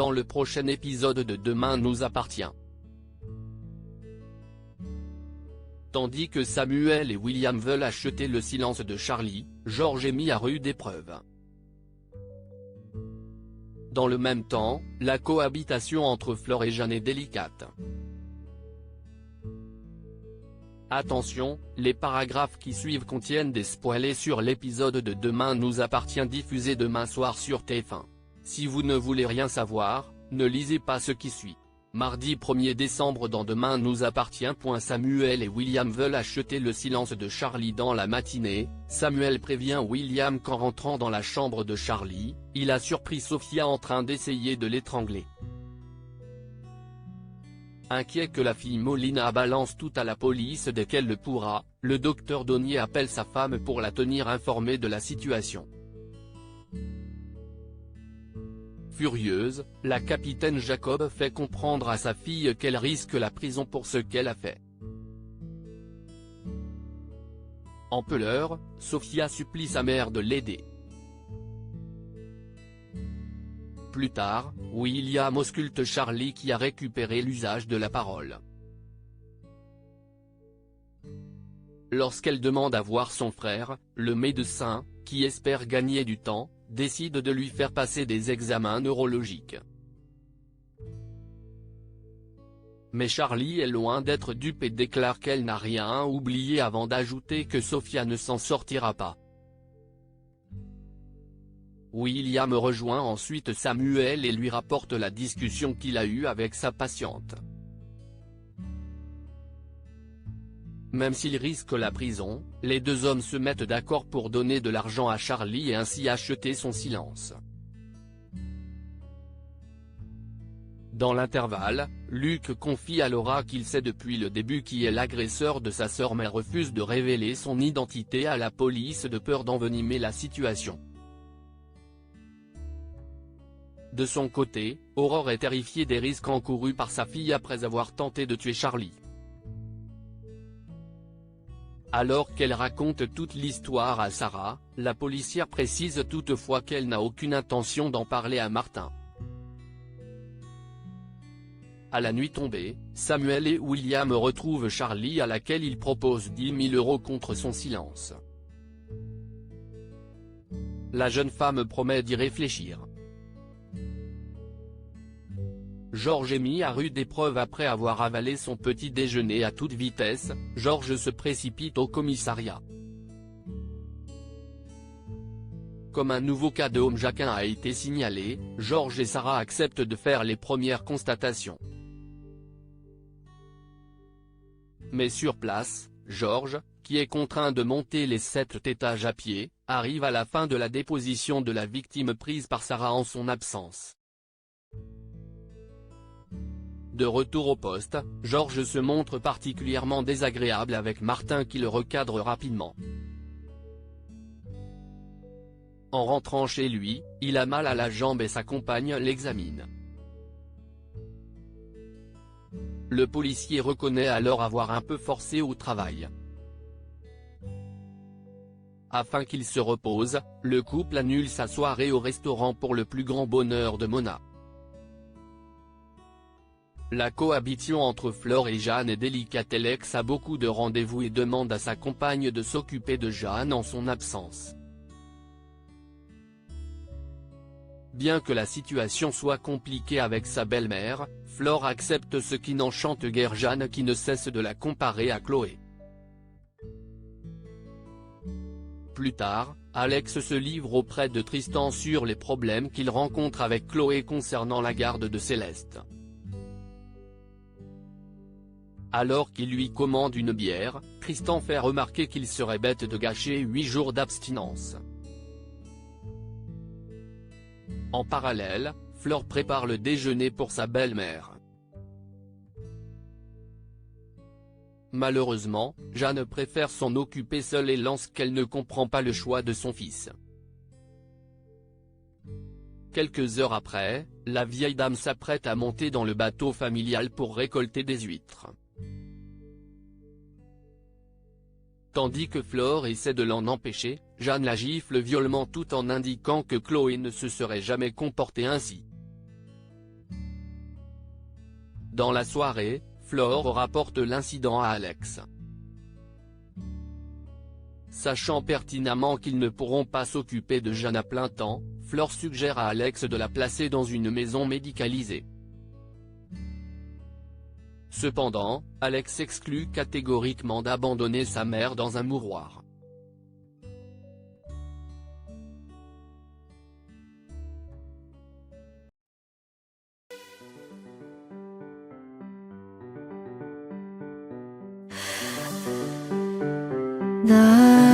dans le prochain épisode de Demain nous appartient. Tandis que Samuel et William veulent acheter le silence de Charlie, George est mis à rude épreuve. Dans le même temps, la cohabitation entre Fleur et Jeanne est délicate. Attention, les paragraphes qui suivent contiennent des spoilers sur l'épisode de Demain nous appartient diffusé demain soir sur TF1. Si vous ne voulez rien savoir, ne lisez pas ce qui suit. Mardi 1er décembre dans Demain nous appartient. Samuel et William veulent acheter le silence de Charlie dans la matinée. Samuel prévient William qu'en rentrant dans la chambre de Charlie, il a surpris Sophia en train d'essayer de l'étrangler. Inquiet que la fille Molina balance tout à la police dès qu'elle le pourra, le docteur Donnier appelle sa femme pour la tenir informée de la situation. Furieuse, la capitaine Jacob fait comprendre à sa fille qu'elle risque la prison pour ce qu'elle a fait. En pleurs, Sophia supplie sa mère de l'aider. Plus tard, William ausculte Charlie qui a récupéré l'usage de la parole. Lorsqu'elle demande à voir son frère, le médecin, qui espère gagner du temps, décide de lui faire passer des examens neurologiques. Mais Charlie est loin d'être dupe et déclare qu'elle n'a rien oublié avant d'ajouter que Sophia ne s'en sortira pas. William rejoint ensuite Samuel et lui rapporte la discussion qu'il a eue avec sa patiente. Même s'il risque la prison, les deux hommes se mettent d'accord pour donner de l'argent à Charlie et ainsi acheter son silence. Dans l'intervalle, Luc confie à Laura qu'il sait depuis le début qui est l'agresseur de sa sœur mais refuse de révéler son identité à la police de peur d'envenimer la situation. De son côté, Aurore est terrifiée des risques encourus par sa fille après avoir tenté de tuer Charlie. Alors qu'elle raconte toute l'histoire à Sarah, la policière précise toutefois qu'elle n'a aucune intention d'en parler à Martin. À la nuit tombée, Samuel et William retrouvent Charlie à laquelle ils proposent 10 000 € contre son silence. La jeune femme promet d'y réfléchir. George est mis à rude épreuve après avoir avalé son petit déjeuner à toute vitesse. George se précipite au commissariat. Comme un nouveau cas de Home Jacquin a été signalé, George et Sarah acceptent de faire les premières constatations. Mais sur place, George, qui est contraint de monter les 7 étages à pied, arrive à la fin de la déposition de la victime prise par Sarah en son absence. De retour au poste, George se montre particulièrement désagréable avec Martin qui le recadre rapidement. En rentrant chez lui, il a mal à la jambe et sa compagne l'examine. Le policier reconnaît alors avoir un peu forcé au travail. Afin qu'il se repose, le couple annule sa soirée au restaurant pour le plus grand bonheur de Mona. La cohabitation entre Fleur et Jeanne est délicate. Alex a beaucoup de rendez-vous et demande à sa compagne de s'occuper de Jeanne en son absence. Bien que la situation soit compliquée avec sa belle-mère, Fleur accepte ce qui n'enchante guère Jeanne qui ne cesse de la comparer à Chloé. Plus tard, Alex se livre auprès de Tristan sur les problèmes qu'il rencontre avec Chloé concernant la garde de Céleste. Alors qu'il lui commande une bière, Tristan fait remarquer qu'il serait bête de gâcher 8 jours d'abstinence. En parallèle, Fleur prépare le déjeuner pour sa belle-mère. Malheureusement, Jeanne préfère s'en occuper seule et lance qu'elle ne comprend pas le choix de son fils. Quelques heures après, la vieille dame s'apprête à monter dans le bateau familial pour récolter des huîtres. Tandis que Flore essaie de l'en empêcher, Jeanne la gifle violemment tout en indiquant que Chloé ne se serait jamais comportée ainsi. Dans la soirée, Flore rapporte l'incident à Alex. Sachant pertinemment qu'ils ne pourront pas s'occuper de Jeanne à plein temps, Flore suggère à Alex de la placer dans une maison médicalisée. Cependant, Alex exclut catégoriquement d'abandonner sa mère dans un mouroir. 나